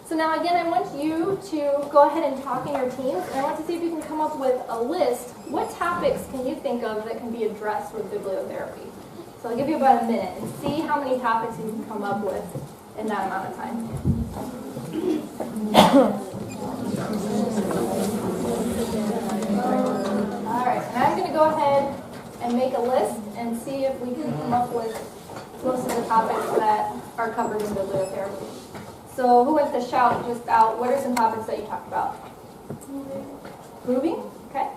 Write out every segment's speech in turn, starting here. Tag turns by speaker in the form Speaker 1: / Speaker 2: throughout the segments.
Speaker 1: So now again, I want you to go ahead and talk in your teams, and I want to see if you can come up with a list. What topics can you think of that can be addressed with bibliotherapy? So I'll give you about a minute and see how many topics you can come up with in that amount of time. All right, and I'm going to go ahead and make a list and see if we can come up with most of the topics that are covered in bibliotherapy. So who wants to shout just out? What are some topics that you talked about? Moving? Okay.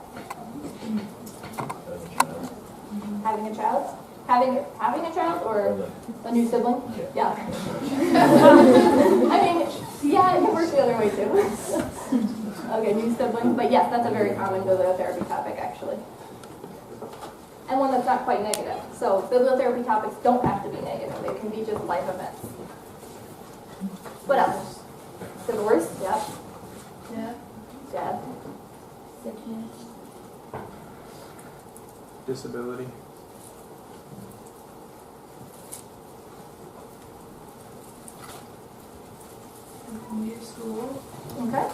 Speaker 1: Having a child? Having a child or a new sibling? Yeah. I mean, yeah, it can work the other way too. Okay, new sibling. But yes, that's a very common bibliotherapy topic actually. And one that's not quite negative. So bibliotherapy topics don't have to be negative. They can be just life events. What else? Divorce? Yep. Yeah. Death. Sickness.
Speaker 2: Disability.
Speaker 3: New school.
Speaker 1: Okay.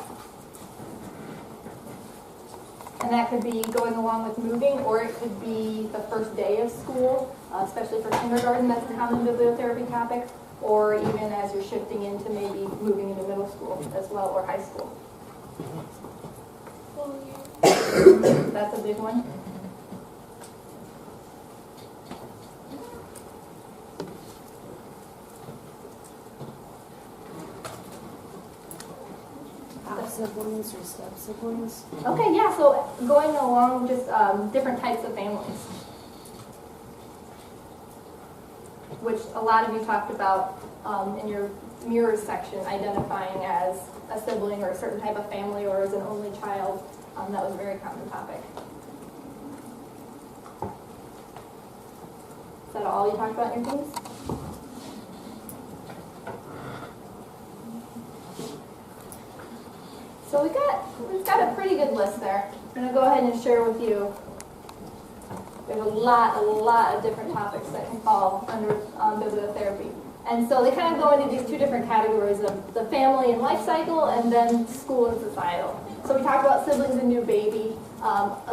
Speaker 1: And that could be going along with moving, or it could be the first day of school, especially for kindergarten, that's a common bibliotherapy topic, or even as you're shifting into maybe moving into middle school as well, or high school. That's a big one.
Speaker 3: Siblings or step-siblings?
Speaker 1: Okay, yeah, so going along just different types of families, which a lot of you talked about in your mirrors section, identifying as a sibling or a certain type of family or as an only child. That was a very common topic. Is that all you talked about in your teams? So we've got a pretty good list there. I'm going to go ahead and share with you. There's a lot of different topics that can fall under bibliotherapy. And so they kind of go into these two different categories of the family and life cycle and then school and societal. So we talked about siblings and new baby.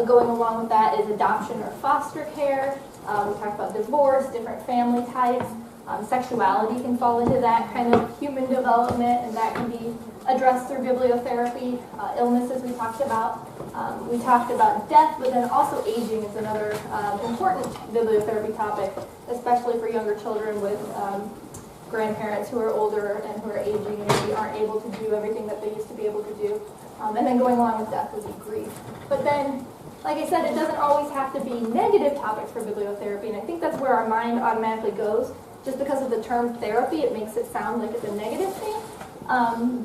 Speaker 1: Going along with that is adoption or foster care. We talked about divorce, different family types. Sexuality can fall into that kind of human development, and that can be addressed through bibliotherapy. Illnesses we talked about. We talked about death, but then also aging is another important bibliotherapy topic, especially for younger children with grandparents who are older and who are aging and maybe aren't able to do everything that they used to be able to do. And then going along with death would be grief. But then, like I said, it doesn't always have to be negative topics for bibliotherapy, and I think that's where our mind automatically goes. Just because of the term therapy, it makes it sound like it's a negative thing.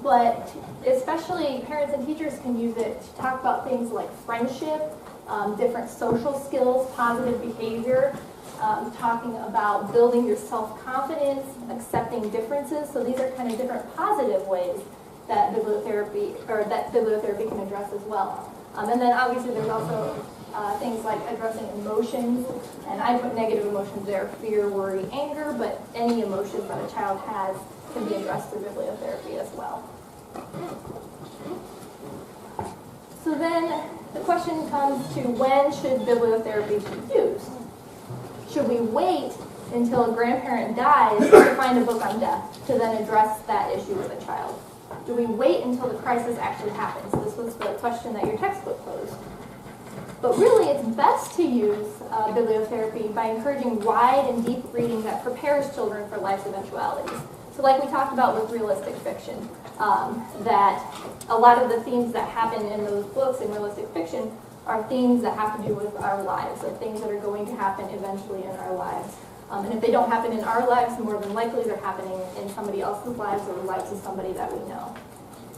Speaker 1: But especially parents and teachers can use it to talk about things like friendship, different social skills, positive behavior, talking about building your self-confidence, accepting differences. So these are kind of different positive ways that bibliotherapy can address as well. And then obviously there's also things like addressing emotions, and I put negative emotions there: fear, worry, anger, but any emotions that a child has can be addressed through bibliotherapy as well. So then the question comes to, when should bibliotherapy be used? Should we wait until a grandparent dies to find a book on death to then address that issue with a child? Do we wait until the crisis actually happens? This was the question that your textbook posed. But really, it's best to use bibliotherapy by encouraging wide and deep reading that prepares children for life's eventualities. So like we talked about with realistic fiction, that a lot of the themes that happen in those books in realistic fiction are themes that have to do with our lives, or things that are going to happen eventually in our lives. And if they don't happen in our lives, more than likely they're happening in somebody else's lives or the lives of somebody that we know.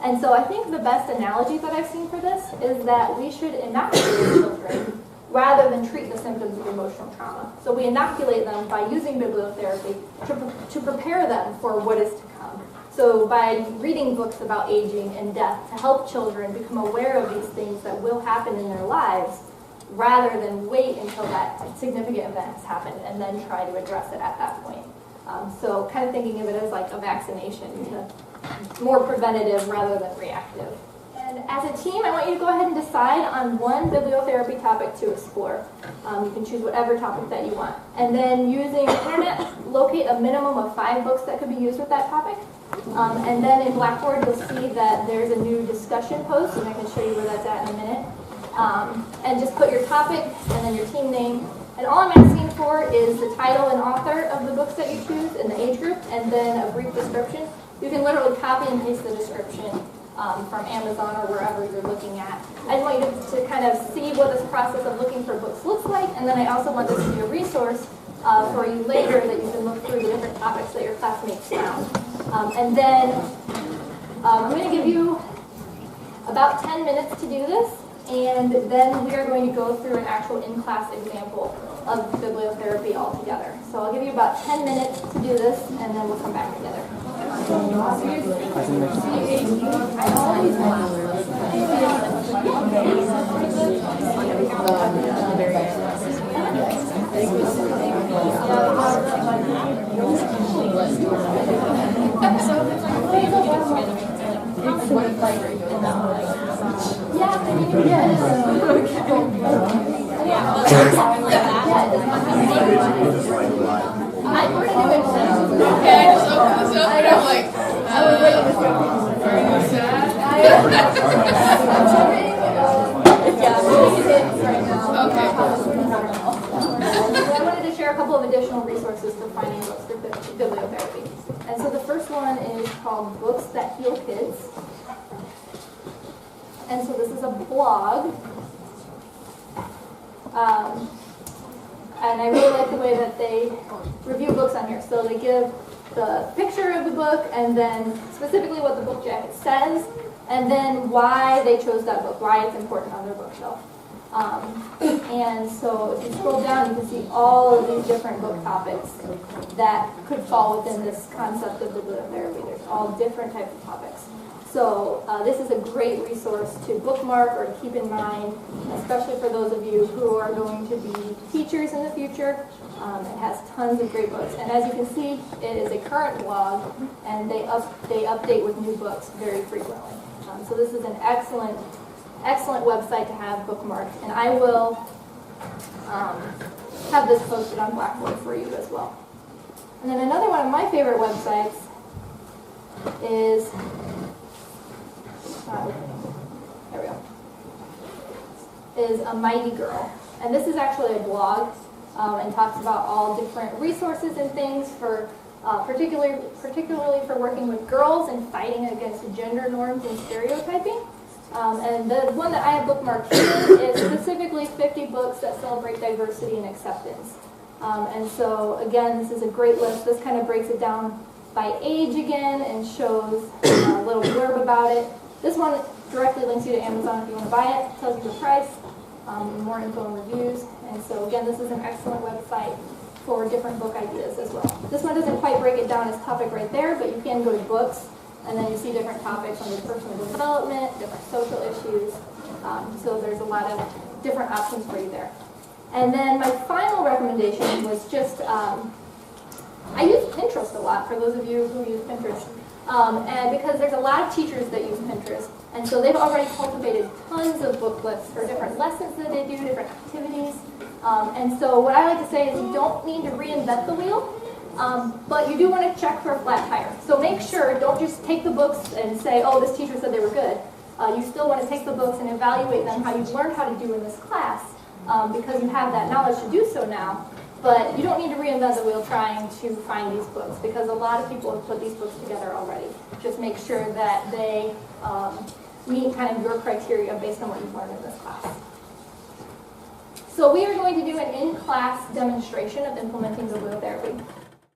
Speaker 1: And so I think the best analogy that I've seen for this is that we should inoculate children rather than treat the symptoms of emotional trauma. So we inoculate them by using bibliotherapy to prepare them for what is to come. So by reading books about aging and death to help children become aware of these things that will happen in their lives, rather than wait until that significant event has happened and then try to address it at that point. So kind of thinking of it as like a vaccination to more preventative rather than reactive. And as a team, I want you to go ahead and decide on one bibliotherapy topic to explore. You can choose whatever topic that you want. And then using the internet, locate a minimum of 5 books that could be used with that topic. And then in Blackboard, you'll see that there's a new discussion post, and I can show you where that's at in a minute. And just put your topic and then your team name. And all I'm asking for is the title and author of the books that you choose and the age group, and then a brief description. You can literally copy and paste the description from Amazon or wherever you're looking at. I just want you to kind of see what this process of looking for books looks like, and then I also want this to be a resource for you later that you can look through the different topics that your classmates found. And then I'm going to give you about 10 minutes to do this, and then we are going to go through an actual in-class example of bibliotherapy altogether. So I'll give you about 10 minutes to do this, and then we'll come back together. I wanted to share a couple of additional resources for finding books for bibliotherapy. And so the first one is called Books That Heal Kids. And so this is a blog. And I really like the way that they review books on here. So they give the picture of the book and then specifically what the book jacket says, and then why they chose that book, why it's important on their bookshelf. And so if you scroll down, you can see all of these different book topics that could fall within this concept of bibliotherapy. There's all different types of topics. So this is a great resource to bookmark or to keep in mind, especially for those of you who are going to be teachers in the future. It has tons of great books. And as you can see, it is a current blog, and they update with new books very frequently. So this is an excellent website to have bookmarked. And I will have this posted on Blackboard for you as well. And then another one of my favorite websites is there we go, is A Mighty Girl. And this is actually a blog and talks about all different resources and things for particularly for working with girls and fighting against gender norms and stereotyping. And the one that I have bookmarked here is specifically 50 books that celebrate diversity and acceptance. And so again, this is a great list. This kind of breaks it down by age again and shows a little blurb about it. This one directly links you to Amazon if you want to buy it. Tells you the price, more info and reviews. And so again, this is an excellent website for different book ideas as well. This one doesn't quite break it down as topic right there, but you can go to books, and then you see different topics under personal development, different social issues. So there's a lot of different options for you there. And then my final recommendation was just, I use Pinterest a lot, for those of you who use Pinterest. And because there's a lot of teachers that use Pinterest, and so they've already cultivated tons of book lists for different lessons that they do, different activities. And so what I like to say is you don't need to reinvent the wheel, but you do want to check for a flat tire. So make sure, don't just take the books and say, oh, this teacher said they were good. You still want to take the books and evaluate them, how you've learned how to do in this class, because you have that knowledge to do so now. But you don't need to reinvent the wheel trying to find these books, because a lot of people have put these books together already. Just make sure that they meet kind of your criteria based on what you've learned in this class. So we are going to do an in-class demonstration of implementing bibliotherapy.